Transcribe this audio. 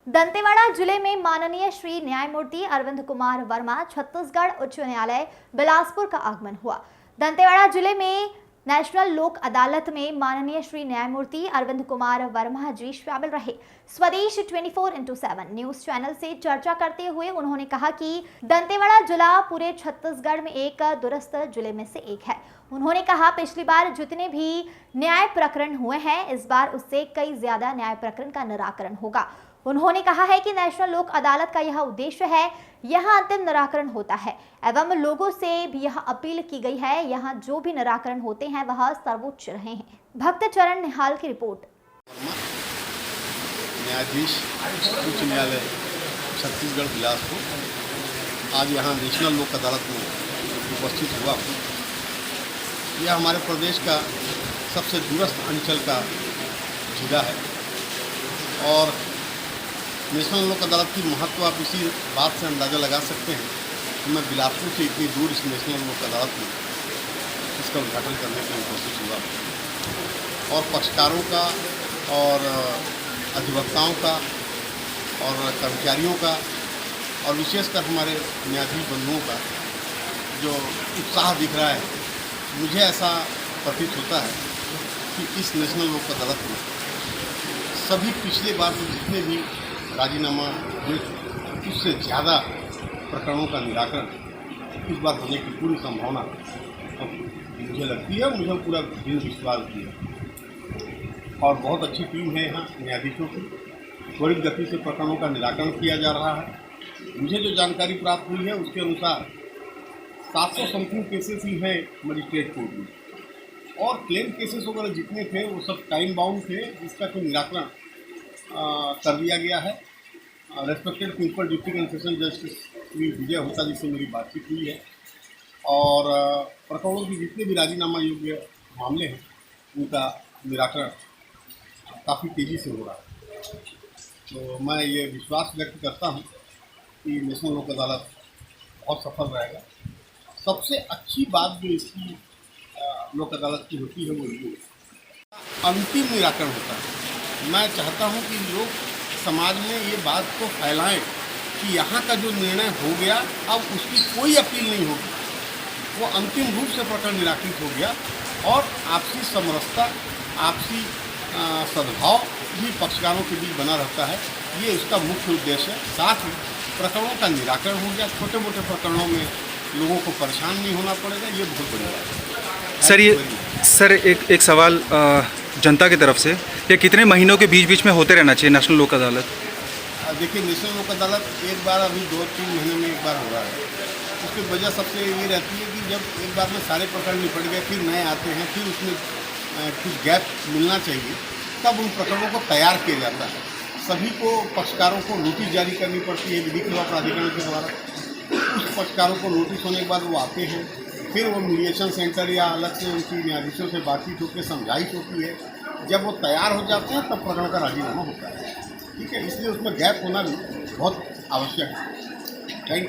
दंतेवाड़ा जिले में माननीय श्री न्यायमूर्ति अरविंद कुमार वर्मा छत्तीसगढ़ उच्च न्यायालय बिलासपुर का आगमन हुआ। दंतेवाड़ा जिले में नेशनल लोक अदालत में माननीय श्री न्यायमूर्ति अरविंद कुमार वर्मा जी शामिल रहे। स्वदेश 24x7 न्यूज चैनल से चर्चा करते हुए उन्होंने कहा कि दंतेवाड़ा जिला पूरे छत्तीसगढ़ में एक दुरुस्त जिले में से एक है। उन्होंने कहा पिछली बार जितने भी न्याय प्रकरण हुए हैं इस बार उससे कई ज्यादा न्याय प्रकरण का निराकरण होगा। उन्होंने कहा है कि नेशनल लोक अदालत का यह उद्देश्य है, यहां अंतिम निराकरण होता है एवं लोगों से भी यह अपील की गई है, यहां जो भी निराकरण होते हैं वह सर्वोच्च रहे हैं। भक्त चरण निहाल की रिपोर्ट। न्यायाधीश उच्च न्यायालय छत्तीसगढ़ बिलासपुर आज यहाँ नेशनल लोक अदालत में उपस्थित हुआ। यह हमारे प्रदेश का सबसे दूरस्थ अंचल का जिला है और नेशनल लोक अदालत की महत्व आप इसी बात से अंदाज़ा लगा सकते हैं कि मैं बिलासपुर से इतनी दूर इस नेशनल लोक अदालत में इसका उद्घाटन करने के लिए उपस्थित हुआ और पक्षकारों का और अधिवक्ताओं का और कर्मचारियों का और विशेषकर हमारे न्यायाधीश बंधुओं का जो उत्साह दिख रहा है, मुझे ऐसा प्रतीत होता है कि इस नेशनल लोक अदालत में सभी पिछले बार से जितने भी राजीनामा हुए उससे ज़्यादा प्रकरणों का निराकरण इस बार होने की पूरी संभावना मुझे लगती है। मुझे पूरा दृढ़ विश्वास भी है और बहुत अच्छी टीम है यहाँ न्यायाधीशों की। त्वरित गति से प्रकरणों का निराकरण किया जा रहा है। मुझे जो जानकारी प्राप्त हुई है उसके अनुसार 700 समथिंग केसेस ही हैं मजिस्ट्रेट कोर्ट में और क्लेम केसेस वगैरह जितने थे वो सब टाइम बाउंड थे, जिसका कोई निराकरण कर दिया गया है। Respected principal district and session justice Shri Vijay Hota ji से मेरी बातचीत हुई है और प्रकरणों की जितने भी राजीनामा योग्य मामले हैं उनका निराकरण काफ़ी तेज़ी से हो रहा है। तो मैं ये विश्वास व्यक्त करता हूँ कि नेशनल लोक अदालत बहुत सफल रहेगा। सबसे अच्छी बात जो इसकी लोक अदालत की होती है वो ये अंतिम निराकरण होता है। मैं चाहता हूं कि लोग समाज में ये बात को फैलाएं कि यहाँ का जो निर्णय हो गया अब उसकी कोई अपील नहीं होगी, वो अंतिम रूप से प्रकरण निराकृत हो गया और आपसी समरसता, आपसी सद्भाव भी पक्षकारों के बीच बना रहता है। ये उसका मुख्य उद्देश्य है। साथ ही प्रकरणों का निराकरण हो गया, छोटे मोटे प्रकरणों में लोगों को परेशान नहीं होना पड़ेगा, ये बहुत बड़ी बात है। सर एक सवाल जनता की तरफ से, ये कितने महीनों के बीच में होते रहना चाहिए नेशनल लोक अदालत? देखिए, नेशनल लोक अदालत एक बार अभी 2-3 महीने में एक बार हो रहा है। उसकी वजह सबसे ये रहती है कि जब एक बार में सारे प्रकरण निपट गए फिर नए आते हैं, फिर उसमें कुछ गैप मिलना चाहिए, तब उन प्रकरणों को तैयार किया जाता है। सभी को पक्षकारों को नोटिस जारी करनी पड़ती है विधिक सेवा प्राधिकरण के द्वारा। उस पक्षकारों को नोटिस होने के बाद वो आते हैं, फिर वो मीडिएशन सेंटर या अलग से उनकी न्यायाधीशों से बातचीत होकर समझाइश होती है। जब वो तैयार हो जाते हैं तब प्रकरण का राजीनामा होता है। ठीक है, इसलिए उसमें गैप होना भी बहुत आवश्यक है। Thank you.